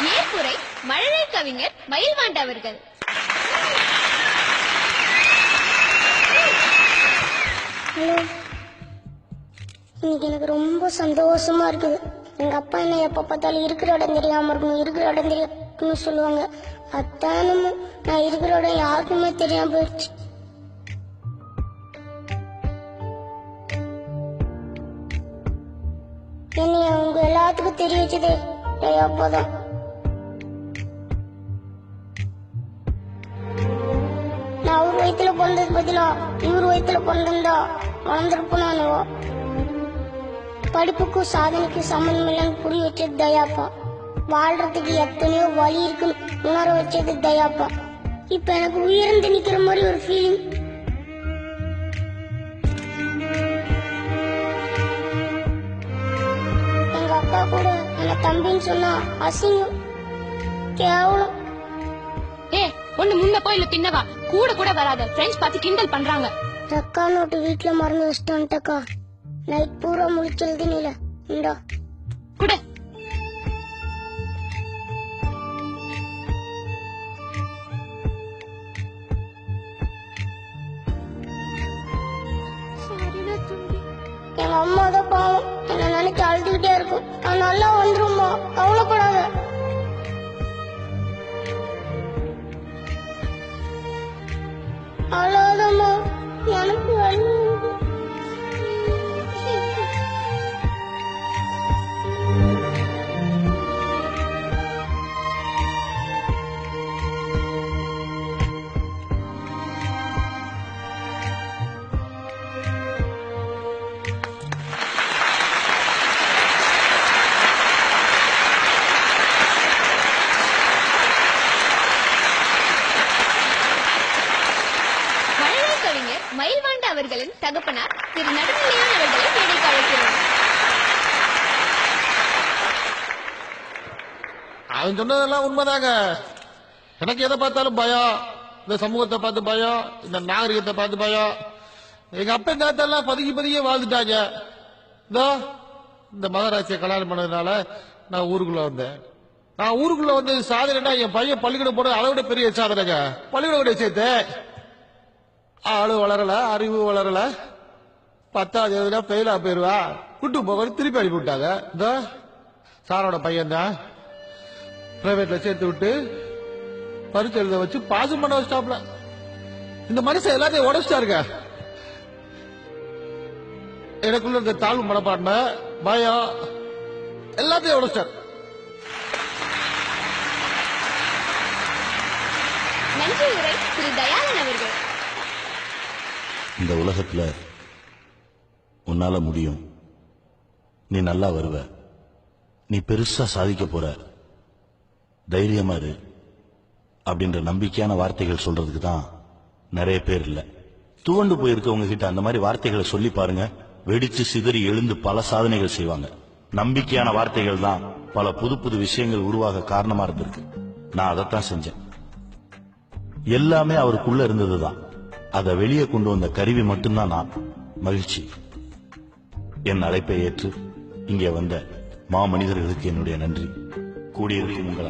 ஏற்புரை மழலை கவிஞர் மயில்வாண்ட் அவர்கள். ஹலோ, இன்னைக்கு எனக்கு ரொம்ப சந்தோஷமா இருக்குது. எங்க அப்பா என்ன எப்ப பார்த்தாலும் இருக்கிற இடம் தெரியாம இருக்கணும், இருக்கிற இடம் தெரியாம சொல்லுவாங்க. அத்தானும் நான் இருக்கிற இடம் யாருக்குமே தெரியாம போயிடுச்சு. என்னைய அவங்க எல்லாத்துக்கும் தெரிய வச்சதே அப்போதான். நான் அவர் வயிற்றுல பிறந்தது பதிலா இவர் வயிற்றுல பிறந்திருந்தா வளர்ந்துருப்போம். படிப்புக்கும் சாதனைக்கும் சம்மந்தம் இல்லைன்னு புரிய வச்சது தயாப்பா. வாழ்றதுக்கு எத்தனையோ வழி இருக்குன்னு உணர வச்சது தயாப்பா. இப்ப எனக்கு உயர்ந்து நிக்கிற மாதிரி ஒரு ஃபீலிங். எங்க அக்கா கூட என்ன தம்பின்னு சொன்னா அசிங்கம், கேவலம். ஒண்ணு முன்ன போய் இல்ல பின்னவா கூட கூட வராத ஃப்ரெண்ட்ஸ் பார்த்து கிண்டல் பண்றாங்க. ரக்கா நோட்டு வீட்டுல மறந்து வச்சிட்டான்ட்டக்கா. நைட் பூரா முடிச்சது நீல இந்தா குடு. எங்க அம்மா தான் பாவம் என்ன நினைச்சு அழுதுகிட்டே இருக்கும். நான் நல்லா வந்துருமா, கவலைப்படாத. அழாதம்மா, எனக்கு அழுது. மயில்வாண்ட் அவர்களின் தகப்பனார் திரு நடுநிலையான் அவர்களை மேடைக்கு அழைக்கிறோம். அவன் சொன்னதெல்லாம் உண்மைதாங்க. எனக்கு எதை பார்த்தாலும் பயம். இந்த சமூகத்தை பார்த்து பயம், இந்த நாகரிகத்தை பார்த்து பயம். எங்க அப்பா தாத்தெல்லாம் பதுக்கி வாழ்ந்துட்டாங்க. இந்த மகராட்சியை கல்யாணம் பண்ணதுனால நான் ஊருக்குள்ள வந்தேன். நான் ஊருக்குள்ள வந்து சாதனைனா என் பையன் பள்ளிக்கூடம் போட அதை விட பெரிய சாதனைங்க. பள்ளிக்கூடம் சேர்த்தேன். ஆளு வளரல, அறிவு வளரல, 10வது ஃபெயிலா போயிருவா, கூட்டு போக திருப்பி அனுப்பி விட்டாங்க. இந்த சாரோட பையன் தான் பிரைவேட்ல சேர்த்து விட்டு பரிசு எழுத வச்சு பாஸ் பண்ண வச்சிட்டாப்ல. இந்த மனுஷன் எல்லாத்தையும் உடச்சிட்டாருங்க. எனக்குள்ள இருந்த தாழ்வு மனப்பான்மை, பயம் எல்லாத்தையும் உடச்சிட்டாரு. நன்றி உரை திரு தயாளன் அவர்கள். இந்த உலகத்துல உன்னால முடியும், நீ நல்லா வருவ, நீ பெருசா சாதிக்க போற, தைரியமா இரு அப்படின்ற நம்பிக்கையான வார்த்தைகள் சொல்றதுக்கு தான் நிறைய பேர் இல்ல. துவண்டு போயிருக்கவங்க கிட்ட அந்த மாதிரி வார்த்தைகளை சொல்லி பாருங்க, வெடிச்சு சிதறி எழுந்து பல சாதனைகள் செய்வாங்க. நம்பிக்கையான வார்த்தைகள் தான் பல புது புது விஷயங்கள் உருவாக காரணமா இருந்திருக்கு. நான் அதைத்தான் செஞ்சேன். எல்லாமே அவருக்குள்ள இருந்ததுதான், அதை வெளியே கொண்டு வந்த கருவி மட்டும்தான் நான். மகிழ்ச்சி. என் அழைப்பை ஏற்று இங்கே வந்த மாமனிதர்களுக்கு என்னுடைய நன்றி. கூடியிருக்கும் உங்கள்